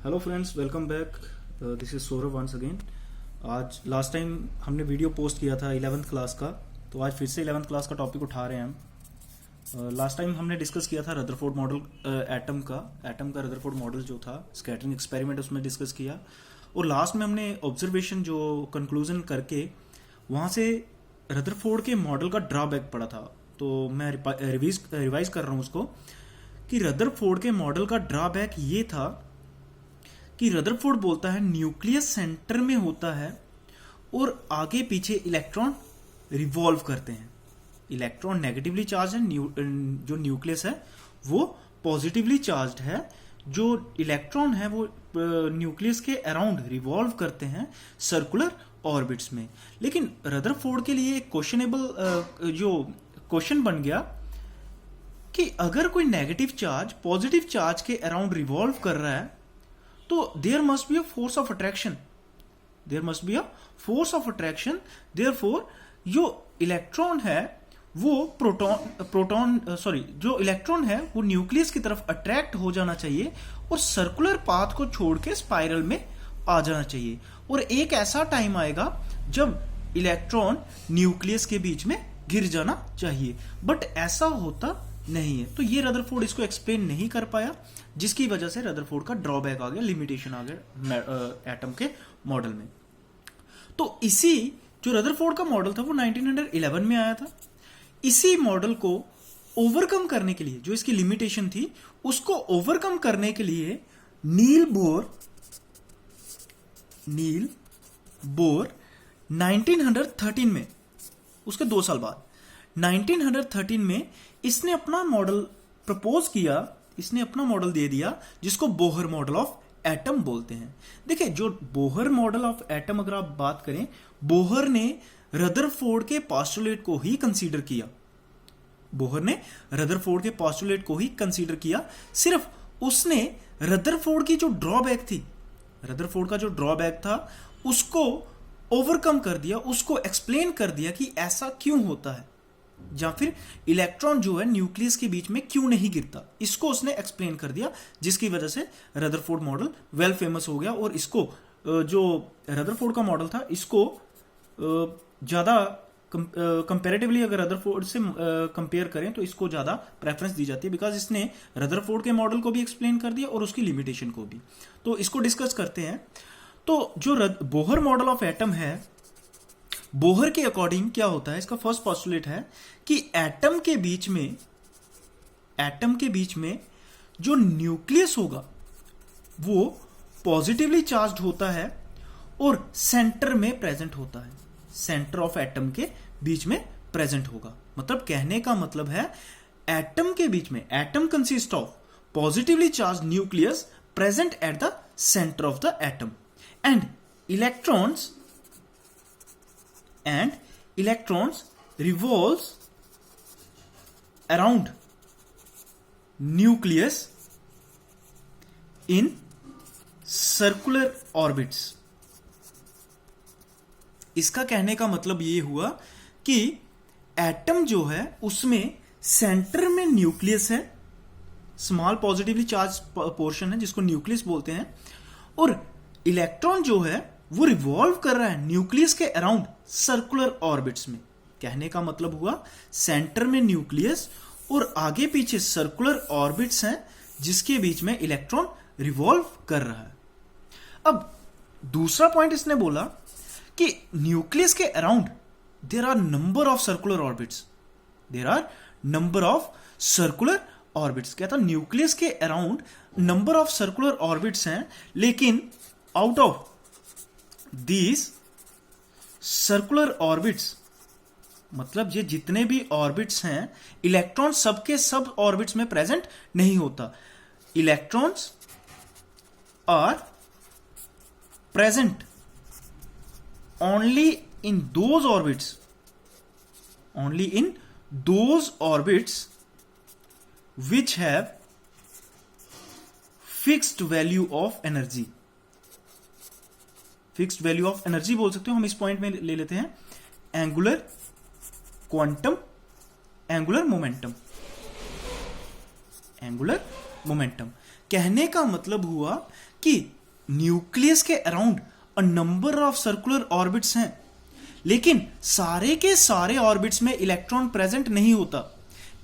Hello friends, welcome back. This is Saurabh once again. आज last time हमने video post किया था 11th क्लास का, तो आज फिर से 11th क्लास का टॉपिक उठा रहे हैं हम। लास्ट टाइम हमने डिस्कस किया था रदरफोर्ड मॉडल, एटम का रदरफोर्ड मॉडल जो था, स्कैटरिंग एक्सपेरिमेंट उसमें डिस्कस किया। और लास्ट में हमने ऑब्जर्वेशन जो कंक्लूजन करके वहाँ से रदरफोर्ड के मॉडल का ड्रॉबैक पड़ा था। तो मैं रिवाइज कर रहा हूँ उसको कि रदरफोर्ड के मॉडल का ड्रॉबैक ये था कि रदरफोर्ड बोलता है न्यूक्लियस सेंटर में होता है और आगे पीछे इलेक्ट्रॉन रिवॉल्व करते हैं। इलेक्ट्रॉन नेगेटिवली चार्ज है, जो न्यूक्लियस है वो पॉजिटिवली चार्ज्ड है। जो इलेक्ट्रॉन है वो न्यूक्लियस के अराउंड रिवॉल्व करते हैं सर्कुलर ऑर्बिट्स में। लेकिन रदरफोर्ड के लिए एक क्वेश्चनेबल जो क्वेश्चन बन गया कि अगर कोई नेगेटिव चार्ज पॉजिटिव चार्ज के अराउंड रिवॉल्व कर रहा है तो there must be a force of attraction. Therefore जो इलेक्ट्रॉन है वो जो इलेक्ट्रॉन है वो न्यूक्लियस की तरफ अट्रैक्ट हो जाना चाहिए और सर्कुलर पाथ को छोड़ के स्पाइरल में आ जाना चाहिए। और एक ऐसा टाइम आएगा जब इलेक्ट्रॉन न्यूक्लियस के बीच में गिर जाना चाहिए, बट ऐसा होता नहीं है। तो ये रदरफोर्ड इसको एक्सप्लेन नहीं कर पाया, जिसकी वजह से रदरफोर्ड का ड्रॉबैक आ गया, लिमिटेशन आ गया एटम के मॉडल में। तो इसी जो रदरफोर्ड का मॉडल था वो 1911 में आया था। इसी मॉडल को ओवरकम करने के लिए, जो इसकी लिमिटेशन थी उसको ओवरकम करने के लिए नील बोर 1913 में, उसके 2 साल बाद 1913 में इसने अपना मॉडल प्रपोज किया, इसने अपना मॉडल दे दिया जिसको बोहर मॉडल ऑफ एटम बोलते हैं। देखिए, जो बोहर मॉडल ऑफ एटम अगर आप बात करें, बोहर ने रदरफोर्ड के पोस्टुलेट को ही कंसीडर किया। सिर्फ उसने रदरफोर्ड की जो रदरफोर्ड का जो ड्रॉबैक था उसको ओवरकम कर दिया, उसको एक्सप्लेन कर दिया कि ऐसा क्यों होता है, या फिर इलेक्ट्रॉन जो है न्यूक्लियस के बीच में क्यों नहीं गिरता, इसको उसने एक्सप्लेन कर दिया, जिसकी वजह से रदरफोर्ड मॉडल वेल फेमस हो गया। और इसको जो रदरफोर्ड का मॉडल था इसको ज्यादा कंपैरेटिवली अगर रदरफोर्ड से कंपेयर करें तो इसको ज्यादा प्रेफरेंस दी जाती है, बिकॉज इसने रदरफोर्ड के मॉडल को भी एक्सप्लेन कर दिया और उसकी लिमिटेशन को भी। तो इसको डिस्कस करते हैं। तो जो बोहर मॉडल ऑफ एटम है, बोहर के अकॉर्डिंग क्या होता है, इसका फर्स्ट पोस्टुलेट है कि एटम के बीच में जो न्यूक्लियस होगा वो पॉजिटिवली चार्ज्ड होता है और सेंटर में प्रेजेंट होता है, सेंटर ऑफ एटम के बीच में प्रेजेंट होगा। मतलब कहने का मतलब है एटम के बीच में, atom consist of positively charged nucleus present at the centre of the atom and electrons revolves around nucleus in circular orbits। इसका कहने का मतलब ये हुआ कि एटम जो है उसमें सेंटर में न्यूक्लियस है, स्मॉल पॉजिटिवली चार्ज पोर्शन है जिसको न्यूक्लियस बोलते हैं, और इलेक्ट्रॉन जो है वो रिवॉल्व कर रहा है न्यूक्लियस के अराउंड सर्कुलर ऑर्बिट्स में। कहने का मतलब हुआ सेंटर में न्यूक्लियस और आगे पीछे सर्कुलर ऑर्बिट्स हैं जिसके बीच में इलेक्ट्रॉन रिवॉल्व कर रहा है। अब दूसरा पॉइंट इसने बोला कि न्यूक्लियस के around there are number of circular orbits. कहता न्यूक्लियस के around number of circular orbits हैं, लेकिन out of these circular orbits, मतलब ये जितने भी ऑर्बिट्स हैं, इलेक्ट्रॉन सबके सब ऑर्बिट्स में प्रेजेंट नहीं होता। Electrons are present only in those orbits which have fixed value of energy। Fixed value of energy बोल सकते हो, हम इस पॉइंट में ले लेते हैं एंगुलर क्वांटम एंगुलर मोमेंटम। कहने का मतलब हुआ कि न्यूक्लियस के around a number of circular orbits हैं, लेकिन सारे के सारे ऑर्बिट्स में इलेक्ट्रॉन प्रेजेंट नहीं होता।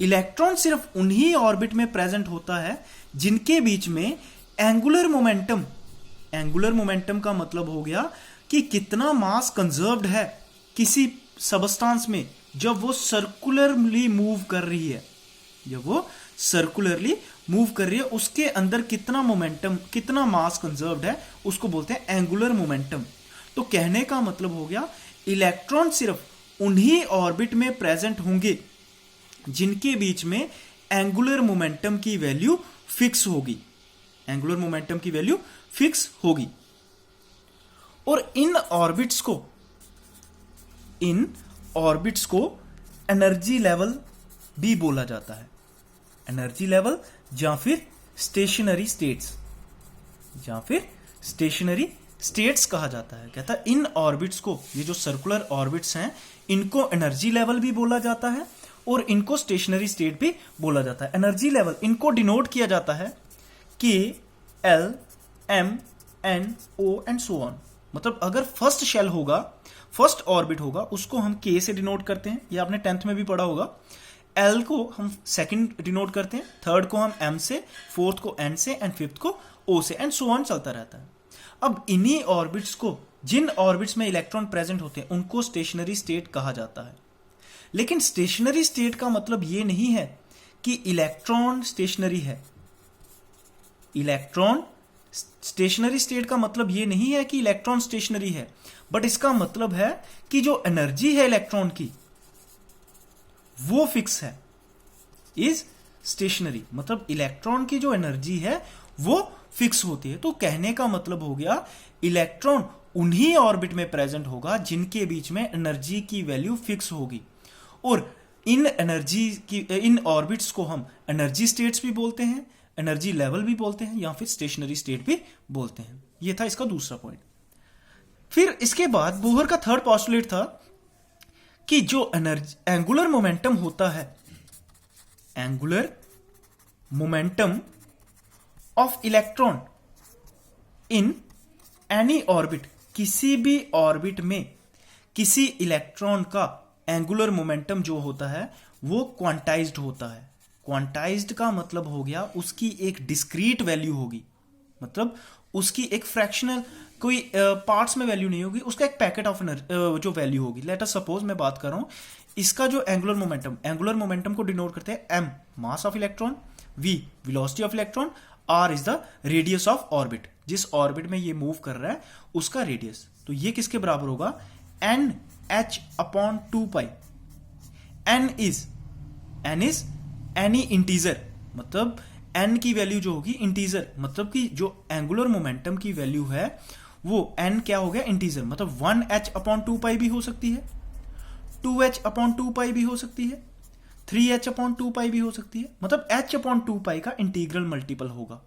इलेक्ट्रॉन सिर्फ उन्हीं ऑर्बिट में प्रेजेंट होता है जिनके बीच में एंगुलर मोमेंटम, एंगुलर मोमेंटम का मतलब हो गया कि कितना मास कंजर्व्ड है किसी सबस्टांस में जब वो सर्कुलरली मूव कर रही है, जब वो सर्कुलरली मूव कर रही है उसके अंदर कितना मोमेंटम, कितना मास कंजर्व्ड है, उसको बोलते हैं एंगुलर मोमेंटम। तो कहने का मतलब हो गया इलेक्ट्रॉन सिर्फ उन्हीं ऑर्बिट में प्रेजेंट होंगे जिनके बीच में एंगुलर मोमेंटम की वैल्यू फिक्स होगी, एंगुलर मोमेंटम की वैल्यू फिक्स होगी। और इन ऑर्बिट्स को एनर्जी लेवल भी बोला जाता है। एनर्जी लेवल या फिर स्टेशनरी स्टेट्स, या फिर स्टेशनरी स्टेट्स कहा जाता है। कहता है इन ऑर्बिट्स को, ये जो सर्कुलर ऑर्बिट्स हैं, इनको एनर्जी लेवल भी बोला जाता है और इनको स्टेशनरी स्टेट भी बोला जाता है। एनर्जी लेवल इनको डिनोट किया जाता है K, L, M, N, O and so on. मतलब अगर फर्स्ट शेल होगा, फर्स्ट ऑर्बिट होगा, उसको हम K से डिनोट करते हैं, ये आपने 10th में भी पढ़ा होगा। L को हम सेकंड डिनोट करते हैं, थर्ड को हम M से, फोर्थ को N से एंड फिफ्थ को O से एंड सो ऑन चलता रहता है। अब इन्हीं ऑर्बिट्स को, जिन ऑर्बिट्स में इलेक्ट्रॉन प्रेजेंट होते हैं, उनको स्टेशनरी स्टेट कहा जाता है। लेकिन स्टेशनरी स्टेट का मतलब ये नहीं है कि इलेक्ट्रॉन स्टेशनरी है। इलेक्ट्रॉन स्टेशनरी स्टेट का मतलब ये नहीं है कि इलेक्ट्रॉन स्टेशनरी है, बट इसका मतलब है कि जो एनर्जी है इलेक्ट्रॉन की वो फिक्स है, इज स्टेशनरी। मतलब इलेक्ट्रॉन की जो एनर्जी है वो फिक्स होती है। तो कहने का मतलब हो गया इलेक्ट्रॉन उन्हीं ऑर्बिट में प्रेजेंट होगा जिनके बीच में एनर्जी की वैल्यू फिक्स होगी। और इन ऑर्बिट्स को हम एनर्जी स्टेट्स भी बोलते हैं, एनर्जी लेवल भी बोलते हैं, या फिर स्टेशनरी स्टेट भी बोलते हैं। यह था इसका दूसरा पॉइंट। फिर इसके बाद बोहर का थर्ड पोस्टुलेट था कि जो एंगुलर मोमेंटम होता है, angular momentum of electron in any orbit, किसी भी ऑर्बिट में किसी इलेक्ट्रॉन का एंगुलर मोमेंटम जो होता है वो क्वांटाइज्ड होता है। क्वांटाइज्ड का मतलब हो गया उसकी एक डिस्क्रीट वैल्यू होगी, मतलब उसकी एक फ्रैक्शनल कोई पार्ट्स में वैल्यू नहीं होगी, उसका एक पैकेट ऑफ जो वैल्यू होगी। लेट अस सपोज मैं बात कर रहा हूं, इसका जो एंगुलर मोमेंटम को डिनोट करते हैं m mass of electron, v velocity of electron, r is the radius of orbit, जिस ऑर्बिट में ये मूव कर रहा है उसका रेडियस। तो ये किसके बराबर होगा, NH/2π। n is any integer, मतलब n की वैल्यू जो होगी इंटीजर, मतलब कि जो एंगुलर मोमेंटम की वैल्यू है वो n क्या हो गया, इंटीजर। मतलब 1h/2π भी हो सकती है, 2h/2π भी हो सकती है, 3h/2π भी हो सकती है। मतलब h/2π का इंटीग्रल मल्टीपल होगा,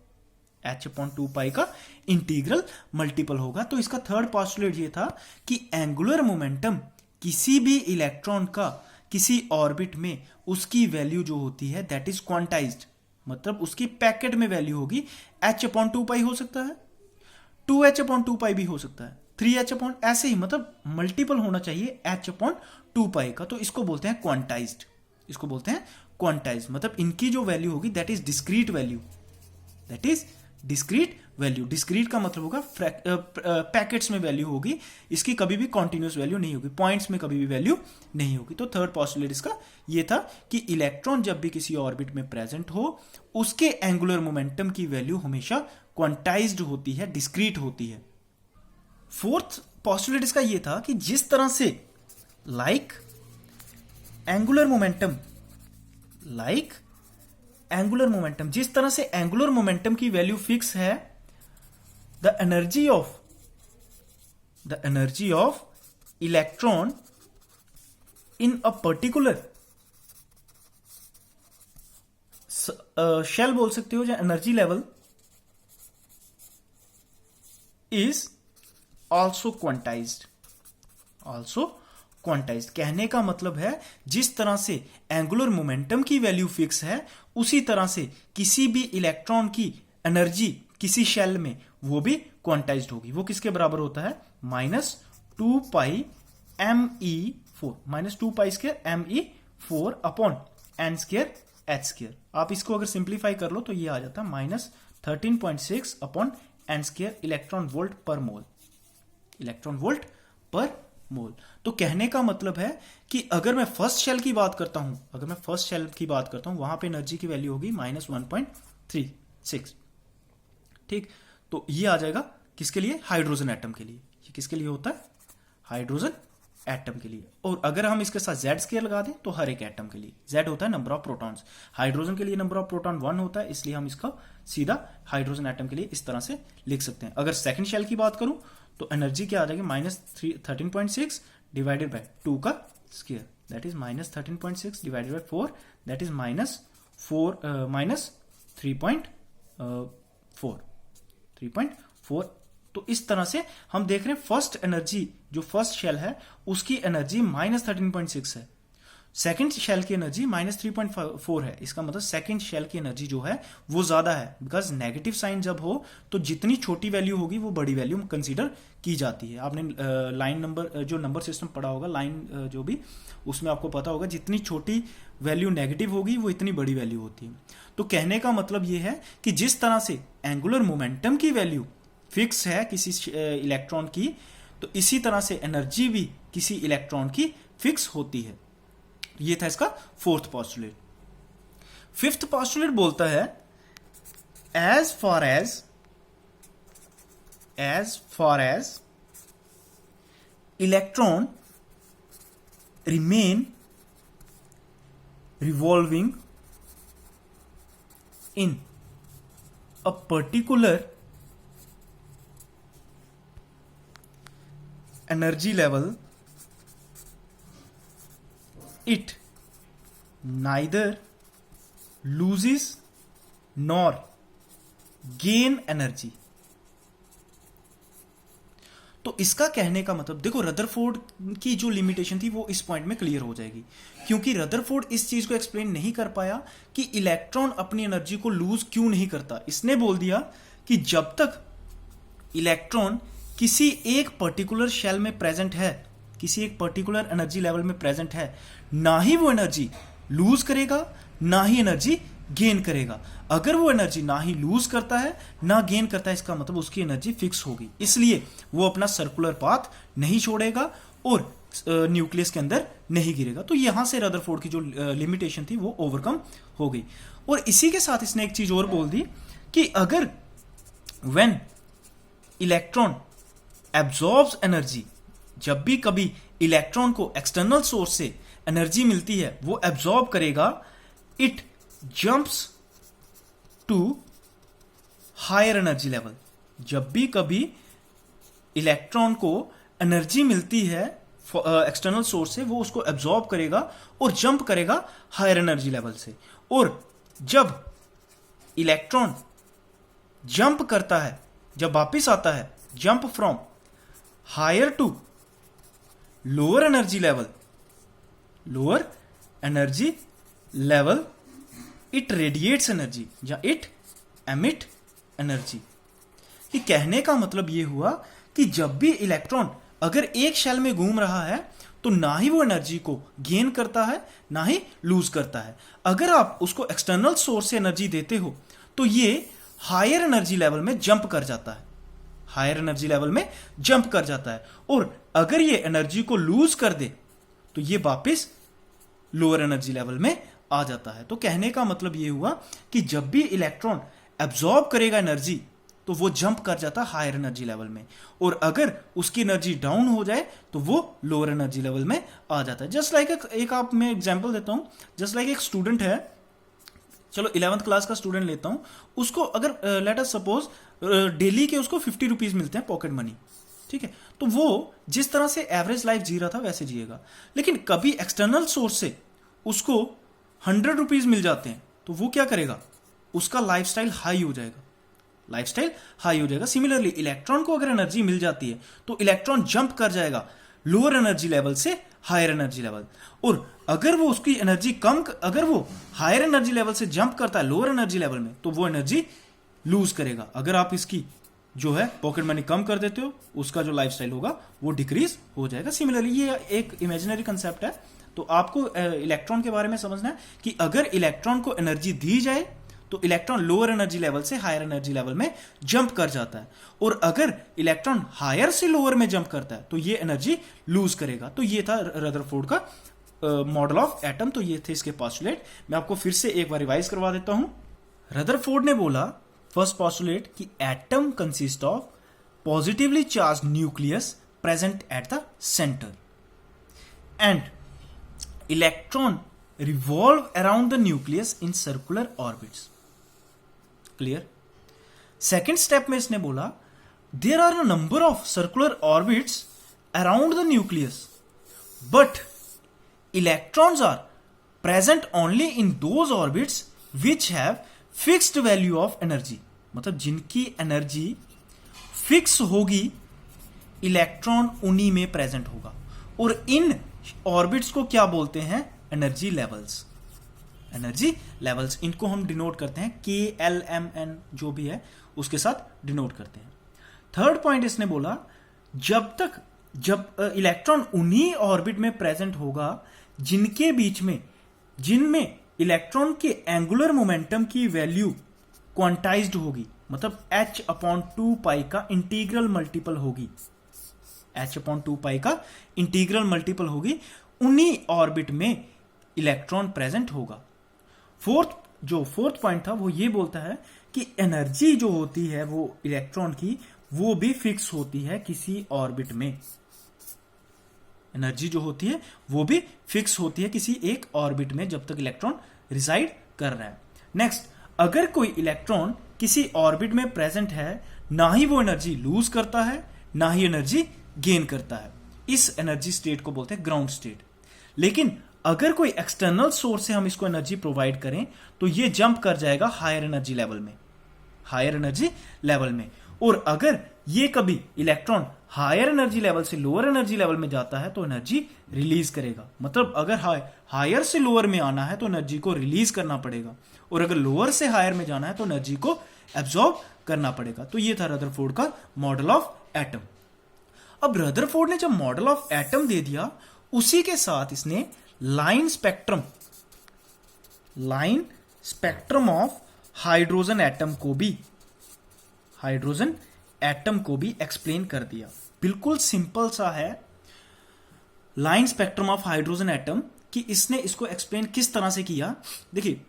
h/2π का इंटीग्रल मल्टीपल होगा। तो इसका थर्ड पोस्टुलेट ये था कि एंगुलर मोमेंटम किसी भी इलेक्ट्रॉन का किसी ऑर्बिट में उसकी वैल्यू जो होती है दैट इज क्वांटाइज्ड, मतलब उसकी पैकेट में वैल्यू होगी। h/2π हो सकता है, 2h/2π भी हो सकता है, 3h ऐसे ही, मतलब मल्टीपल होना चाहिए h/2π का। तो इसको बोलते हैं क्वांटाइज्ड, इसको बोलते हैं क्वांटाइज्ड। मतलब इनकी जो वैल्यू होगी that is discrete value, that is discrete value. Discrete का मतलब होगा पैकेट्स में वैल्यू होगी, इसकी कभी भी कॉन्टिन्यूस वैल्यू नहीं होगी, पॉइंट्स में कभी भी वैल्यू नहीं होगी। तो थर्ड पोस्टुलेट इसका ये था कि इलेक्ट्रॉन जब भी किसी ऑर्बिट में प्रेजेंट हो उसके एंगुलर मोमेंटम की वैल्यू हमेशा क्वांटाइज्ड होती है, डिस्क्रीट होती है। फोर्थ पोस्टुलेट इसका ये था कि जिस तरह से एंगुलर मोमेंटम, जिस तरह से एंगुलर मोमेंटम की वैल्यू फिक्स है, the energy of electron in a particular shell बोल सकते हो या energy level is also quantized. कहने का मतलब है जिस तरह से एंगुलर मोमेंटम की वैल्यू फिक्स है उसी तरह से किसी भी इलेक्ट्रॉन की एनर्जी किसी शेल में वो भी क्वांटाइज्ड होगी। वो किसके बराबर होता है? -2πme4, -2π² me4 upon n² h²। आप इसको अगर सिंप्लीफाई कर लो तो ये आ जाता है -13.6 अपॉन n² इलेक्ट्रॉन वोल्ट पर मोल, इलेक्ट्रॉन वोल्ट पर मोल। तो कहने का मतलब है कि अगर मैं फर्स्ट शेल की बात करता हूं, वहां पे एनर्जी की वैल्यू होगी -1.36। ठीक, तो ये आ जाएगा किसके लिए? हाइड्रोजन एटम के लिए। ये किसके लिए होता है? हाइड्रोजन एटम के लिए। और अगर हम इसके साथ Z² लगा दें तो हर एक एटम के लिए। Z होता है नंबर ऑफ प्रोटॉन्स, हाइड्रोजन के लिए नंबर ऑफ प्रोटॉन 1 होता है, इसलिए हम इसका सीधा हाइड्रोजन एटम के लिए इस तरह से लिख सकते हैं। अगर सेकंड शेल की बात करूं तो एनर्जी क्या आ जाएगी? -13.6 डिवाइडेड बाय 2 का square, that is -13.6 divided by 4, that is -3.4। तो इस तरह से हम देख रहे हैं फर्स्ट एनर्जी, जो फर्स्ट शेल है उसकी एनर्जी -13.6 है, सेकंड शेल की एनर्जी -3.4 है। इसका मतलब सेकंड शेल की एनर्जी जो है वो ज्यादा है, बिकॉज नेगेटिव साइन जब हो तो जितनी छोटी वैल्यू होगी वो बड़ी वैल्यू कंसीडर की जाती है। आपने लाइन नंबर, जो नंबर सिस्टम पढ़ा होगा, लाइन जो भी, उसमें आपको पता होगा जितनी छोटी वैल्यू नेगेटिव होगी वो इतनी बड़ी वैल्यू होती है। तो कहने का मतलब ये है कि जिस तरह से एंगुलर मोमेंटम की वैल्यू फिक्स है किसी इलेक्ट्रॉन की, तो इसी तरह से एनर्जी भी किसी इलेक्ट्रॉन की फिक्स होती है। ये था इसका फोर्थ पोस्टुलेट। फिफ्थ पोस्टुलेट बोलता है as far as electron remain revolving in a particular energy level, it neither loses nor gain energy। तो इसका कहने का मतलब, देखो रदरफोर्ड की जो लिमिटेशन थी वो इस पॉइंट में क्लियर हो जाएगी, क्योंकि रदरफोर्ड इस चीज को एक्सप्लेन नहीं कर पाया कि इलेक्ट्रॉन अपनी एनर्जी को लूज क्यों नहीं करता। इसने बोल दिया कि जब तक इलेक्ट्रॉन किसी एक पर्टिकुलर शेल में प्रेजेंट है, किसी एक पर्टिकुलर एनर्जी लेवल में प्रेजेंट है, ना ही वो एनर्जी लूज करेगा ना ही एनर्जी गेन करेगा। अगर वो एनर्जी ना ही लूज करता है ना गेन करता है, इसका मतलब उसकी एनर्जी फिक्स होगी, इसलिए वो अपना सर्कुलर पाथ नहीं छोड़ेगा और न्यूक्लियस के अंदर नहीं गिरेगा। तो यहां से रदरफोर्ड की जो लिमिटेशन थी वो ओवरकम हो गई। और इसी के साथ इसने एक चीज और बोल दी कि अगर व्हेन इलेक्ट्रॉन एब्जॉर्ब्स एनर्जी, जब भी कभी इलेक्ट्रॉन को एक्सटर्नल सोर्स से एनर्जी मिलती है वो एब्जॉर्ब करेगा, it jumps to higher energy level. जब भी कभी इलेक्ट्रॉन को एनर्जी मिलती है एक्सटर्नल सोर्स से, वो उसको एब्जॉर्ब करेगा और जंप करेगा हायर एनर्जी लेवल से। और जब इलेक्ट्रॉन जंप करता है, जब वापिस आता है, jump from higher to lower energy level, it radiates energy या इट एमिट एनर्जी। कि कहने का मतलब यह हुआ कि जब भी इलेक्ट्रॉन अगर एक शेल में घूम रहा है तो ना ही वो एनर्जी को गेन करता है ना ही लूज करता है। अगर आप उसको एक्सटर्नल सोर्स से एनर्जी देते हो तो ये हायर एनर्जी लेवल में जंप कर जाता है, हायर एनर्जी लेवल में जंप कर जाता है। और अगर ये एनर्जी को लूज कर दे तो ये वापस लोअर एनर्जी लेवल में आ जाता है। तो कहने का मतलब ये हुआ कि जब भी इलेक्ट्रॉन एब्जॉर्ब करेगा एनर्जी तो वो जंप कर जाता है हायर एनर्जी लेवल में, और अगर उसकी एनर्जी डाउन हो जाए तो वो लोअर एनर्जी लेवल में आ जाता है। जस्ट लाइक एक आप मैं एग्जांपल देता हूं, जस्ट लाइक एक स्टूडेंट है, चलो 11th क्लास का स्टूडेंट लेता हूं, उसको अगर लेट अस सपोज डेली के उसको 50 रुपीज मिलते हैं पॉकेट मनी, ठीक है, तो वो जिस तरह से एवरेज लाइफ जी रहा था वैसे जिएगा। लेकिन कभी एक्सटर्नल सोर्स से उसको 100 रुपीज मिल जाते हैं तो वो क्या करेगा, उसका लाइफस्टाइल हाई हो जाएगा, लाइफस्टाइल हाई हो जाएगा। सिमिलरली इलेक्ट्रॉन को अगर एनर्जी मिल जाती है तो इलेक्ट्रॉन जंप कर जाएगा लोअर एनर्जी लेवल से हायर एनर्जी लेवल, और अगर वो उसकी एनर्जी कम, अगर वो हायर एनर्जी लेवल से जंप करता है लोअर एनर्जी लेवल में तो वो एनर्जी लूज करेगा। अगर आप इसकी जो है पॉकेट मनी कम कर देते हो, उसका जो लाइफस्टाइल होगा वो डिक्रीज हो जाएगा। सिमिलरली ये एक इमेजिनरी कंसेप्ट है, तो आपको इलेक्ट्रॉन के बारे में समझना है कि अगर इलेक्ट्रॉन को एनर्जी दी जाए तो इलेक्ट्रॉन लोअर एनर्जी लेवल से हायर एनर्जी लेवल में जंप कर जाता है, और अगर इलेक्ट्रॉन हायर से लोअर में जंप करता है तो ये एनर्जी लूज करेगा। तो ये था रदरफोर्ड का मॉडल ऑफ एटम। तो ये थे इसके पोस्टुलेट। मैं आपको फिर से एक बार रिवाइज करवा देता हूं। रदरफोर्ड ने बोला फर्स्ट पोस्टुलेट कि atom consist of positively charge nucleus present at the centre and electron revolve around the nucleus in circular orbits. Clear. Second step में इसने बोला there are a number of circular orbits around the nucleus but electrons are present only in those orbits which have fixed value of energy. मतलब जिनकी energy fix होगी electron उन्हीं में present होगा, और इन ऑर्बिट्स को क्या बोलते हैं? Energy levels. एनर्जी लेवल्स, इनको हम डिनोट करते हैं KLMN जो भी है उसके साथ डिनोट करते हैं। थर्ड पॉइंट इसने बोला जब इलेक्ट्रॉन उन्हीं ऑर्बिट में प्रेजेंट होगा जिनके बीच में जिनमें इलेक्ट्रॉन के एंगुलर मोमेंटम की वैल्यू क्वांटाइज्ड होगी, मतलब h/2π का इंटीग्रल मल्टीपल होगी, h/2π का इंटीग्रल मल्टीपल होगी, उन्हीं ऑर्बिट में इलेक्ट्रॉन प्रेजेंट होगा। फोर्थ पॉइंट था वो ये बोलता है कि एनर्जी जो होती है वो इलेक्ट्रॉन की वो भी फिक्स होती है किसी ऑर्बिट में। एनर्जी जो होती है वो भी फिक्स होती है किसी एक ऑर्बिट में जब तक इलेक्ट्रॉन रिसाइड कर रहा है। नेक्स्ट, अगर कोई इलेक्ट्रॉन किसी ऑर्बिट में प्रेजेंट है, ना ही वो एनर्जी लूज करता है ना ही एनर्जी गेन करता है। इस एनर्जी स्टेट को बोलते हैं ग्राउंड स्टेट। लेकिन अगर कोई एक्सटर्नल सोर्स से हम इसको एनर्जी प्रोवाइड करें तो ये जंप कर जाएगा हायर एनर्जी लेवल में। और अगर ये कभी इलेक्ट्रॉन हायर एनर्जी लेवल से लोअर एनर्जी लेवल में जाता है तो एनर्जी रिलीज करेगा। मतलब अगर हायर से लोअर में आना है तो एनर्जी को रिलीज करना पड़ेगा, और अगर लोअर से हायर में जाना है तो एनर्जी को एब्जॉर्ब करना पड़ेगा। तो ये था रदरफोर्ड का मॉडल ऑफ एटम। अब रदरफोर्ड ने जब मॉडल ऑफ एटम दे दिया, उसी के साथ इसने line spectrum of hydrogen atom को भी एक्सप्लेन कर दिया। बिल्कुल सिंपल सा है line spectrum of hydrogen atom कि इसने इसको एक्सप्लेन किस तरह से किया। देखिए,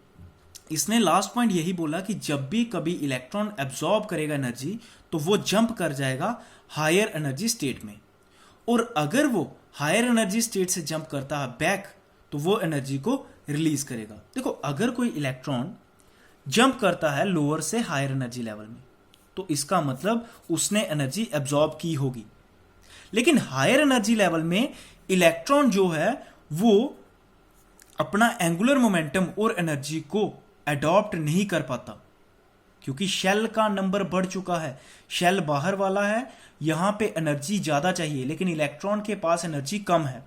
इसने लास्ट पॉइंट यही बोला कि जब भी कभी इलेक्ट्रॉन एब्जॉर्ब करेगा एनर्जी तो वो जंप कर जाएगा हायर एनर्जी स्टेट में, और अगर वो हायर एनर्जी स्टेट से जंप करता है बैक तो वो एनर्जी को रिलीज करेगा। देखो, अगर कोई इलेक्ट्रॉन जंप करता है लोअर से हायर एनर्जी लेवल में तो इसका मतलब उसने एनर्जी एब्जॉर्ब की होगी, लेकिन हायर एनर्जी लेवल में इलेक्ट्रॉन जो है वो अपना एंगुलर मोमेंटम और एनर्जी को अडॉप्ट नहीं कर पाता, क्योंकि शेल का नंबर बढ़ चुका है। शेल बाहर वाला है, यहां पे एनर्जी ज्यादा चाहिए लेकिन इलेक्ट्रॉन के पास एनर्जी कम है,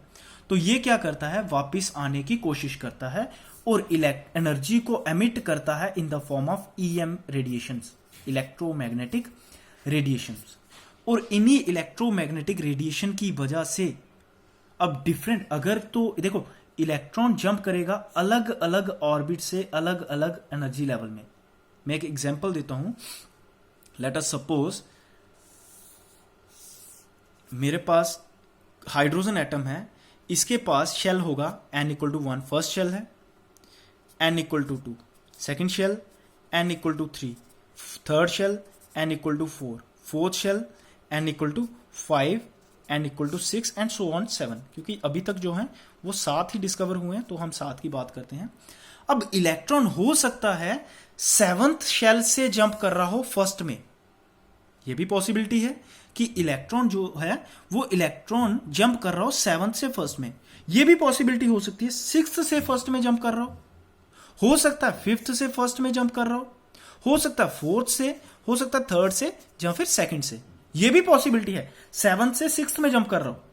तो ये क्या करता है, वापस आने की कोशिश करता है और एनर्जी को एमिट करता है in the form of EM radiations, electromagnetic radiations. और इन्हीं इलेक्ट्रोमैग्नेटिक रेडिएशन की वजह से अब डिफरेंट, अगर तो देखो इलेक्ट्रॉन जंप करेगा अलग अलग ऑर्बिट से अलग अलग एनर्जी लेवल में। मैं एक एग्जांपल देता हूं। लेट अस सपोज मेरे पास हाइड्रोजन एटम है, इसके पास शेल होगा n=1 फर्स्ट शेल है, n=2 second shell, n=3 third shell, n=4 fourth shell, n=5 n=6 and so on 7, क्योंकि अभी तक जो है वो 7 ही डिस्कवर हुए हैं तो हम 7 की बात करते हैं। अब इलेक्ट्रॉन हो सकता है 7th शेल से जंप कर रहा हो फर्स्ट में, यह भी पॉसिबिलिटी है कि इलेक्ट्रॉन जो है वो इलेक्ट्रॉन जंप कर रहा हो 7th से फर्स्ट में, यह भी पॉसिबिलिटी हो सकती है 6th से फर्स्ट में जंप कर रहा हो सकता है 5th से फर्स्ट में जंप कर रहा हो सकता है 4th से, हो सकता है 3rd से या फिर 2nd से, यह भी पॉसिबिलिटी है 7th से 6th में जंप कर रहा हो।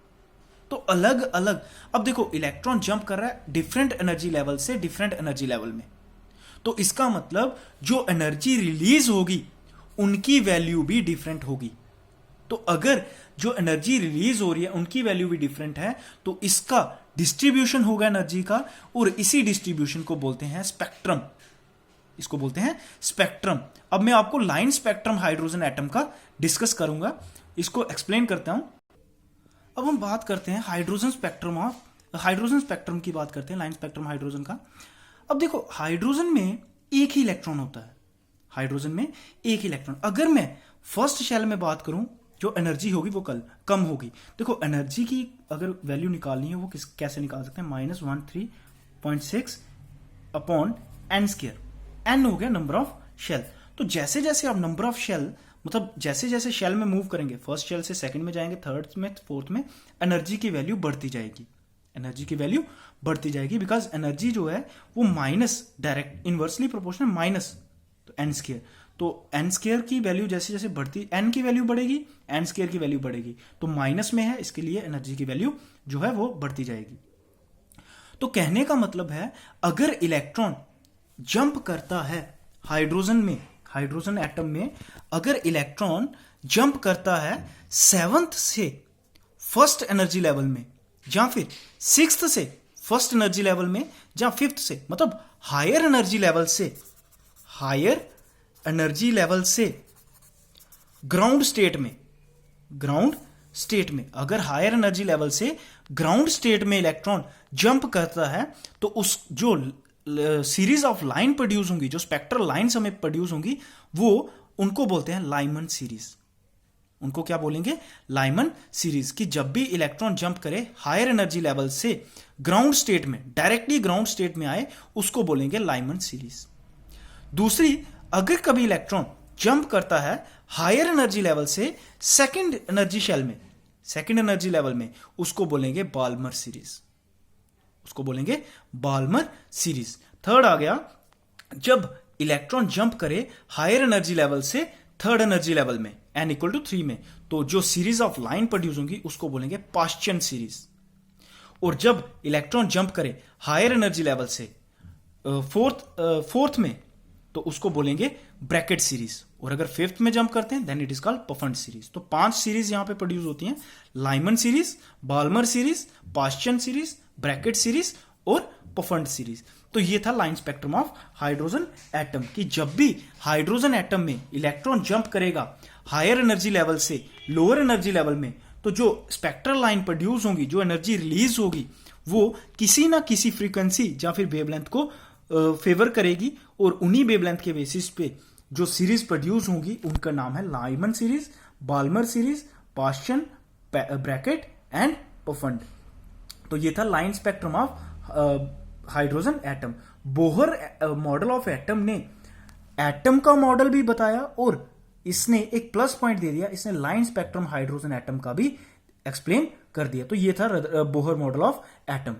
तो अलग अलग, अब देखो इलेक्ट्रॉन जंप कर रहा है डिफरेंट एनर्जी लेवल से डिफरेंट एनर्जी लेवल में, तो इसका मतलब जो एनर्जी रिलीज होगी उनकी वैल्यू भी डिफरेंट होगी। तो अगर जो एनर्जी रिलीज हो रही है उनकी वैल्यू भी डिफरेंट है तो इसका डिस्ट्रीब्यूशन होगा एनर्जी का, और इसी डिस्ट्रीब्यूशन को बोलते हैं स्पेक्ट्रम। इसको बोलते हैं स्पेक्ट्रम। अब मैं आपको लाइन स्पेक्ट्रम हाइड्रोजन एटम का डिस्कस करूंगा, इसको एक्सप्लेन करता हूं। अब हम बात करते हैं हाइड्रोजन स्पेक्ट्रम की बात करते हैं, लाइन स्पेक्ट्रम हाइड्रोजन का। अब देखो, हाइड्रोजन में एक ही इलेक्ट्रॉन होता है, हाइड्रोजन में एक ही इलेक्ट्रॉन। अगर मैं फर्स्ट शेल में बात करूं, जो एनर्जी होगी वो कम होगी। देखो, एनर्जी की अगर वैल्यू निकालनी है वो कैसे निकाल सकते हैं, -103.6 अपॉन एन स्क्वायर। एन हो गया नंबर ऑफ शेल। तो जैसे जैसे आप नंबर ऑफ शेल, मतलब जैसे जैसे शेल में मूव करेंगे, फर्स्ट शेल से सेकंड में जाएंगे, थर्ड में, फोर्थ में, एनर्जी की वैल्यू बढ़ती जाएगी। एनर्जी की वैल्यू बढ़ती जाएगी बिकॉज एनर्जी जो है वो minus, direct inversely proportional minus तो एन स्क्वायर। तो एन स्क्वायर की वैल्यू जैसे जैसे बढ़ती, एन की वैल्यू बढ़ेगी, एन स्क्वायर की वैल्यू बढ़ेगी, तो माइनस में है, इसके लिए एनर्जी की वैल्यू जो है वो बढ़ती जाएगी। तो कहने का मतलब है, अगर इलेक्ट्रॉन जंप करता है हाइड्रोजन में, हाइड्रोजन एटम में अगर इलेक्ट्रॉन जंप करता है 7th से फर्स्ट एनर्जी लेवल में, या फिर 6th से फर्स्ट एनर्जी लेवल में, या 5th से, मतलब हायर एनर्जी लेवल से ग्राउंड स्टेट में अगर हायर एनर्जी लेवल से ग्राउंड स्टेट में इलेक्ट्रॉन जंप करता है, तो उस जो सीरीज ऑफ लाइन प्रोड्यूस होंगी, जो स्पेक्ट्रल लाइन्स हमें प्रोड्यूस होंगी, वो उनको बोलते हैं लाइमन सीरीज। उनको क्या बोलेंगे, लाइमन सीरीज। कि जब भी इलेक्ट्रॉन जंप करे हायर एनर्जी लेवल से ग्राउंड स्टेट में, डायरेक्टली ग्राउंड स्टेट में आए, उसको बोलेंगे लाइमन सीरीज। दूसरी, अगर कभी इलेक्ट्रॉन जंप करता है हायर एनर्जी लेवल से सेकंड एनर्जी लेवल में, उसको बोलेंगे बाल्मर सीरीज। थर्ड आ गया, जब इलेक्ट्रॉन जंप करे हायर एनर्जी लेवल से थर्ड एनर्जी लेवल में, n = 3 में, तो जो सीरीज ऑफ लाइन प्रोड्यूस होंगी उसको बोलेंगे पाश्चियन सीरीज। और जब इलेक्ट्रॉन जंप करे हायर एनर्जी लेवल से फोर्थ में, तो उसको बोलेंगे ब्रैकेट सीरीज। और अगर 5th में जंप करते हैं then it is called Pfund series. तो 5 सीरीज यहां पे प्रोड्यूस होती हैं, Lyman series, Balmer series, Paschen series, Brackett series और पफंड सीरीज। तो ये था line spectrum of hydrogen atom. कि जब भी हाइड्रोजन एटम में इलेक्ट्रॉन जंप करेगा हायर एनर्जी लेवल से लोअर एनर्जी लेवल में, तो जो स्पेक्ट्रल लाइन प्रोड्यूस होंगी, जो एनर्जी रिलीज होगी, वो किसी ना किसी फ्रीक्वेंसी या फिर वेवलेंथ को फेवर करेगी, और उन्हीं वेवलेंथ के बेसिस पे जो सीरीज प्रोड्यूस होंगी उनका नाम है Lyman series, Balmer series, Paschen, Brackett and Pfund. तो ये था line spectrum of hydrogen atom. Bohr model of atom ने एटम का मॉडल भी बताया, और इसने एक प्लस पॉइंट दे दिया, इसने लाइन स्पेक्ट्रम हाइड्रोजन एटम का भी एक्सप्लेन कर दिया। तो ये था बोहर मॉडल ऑफ एटम।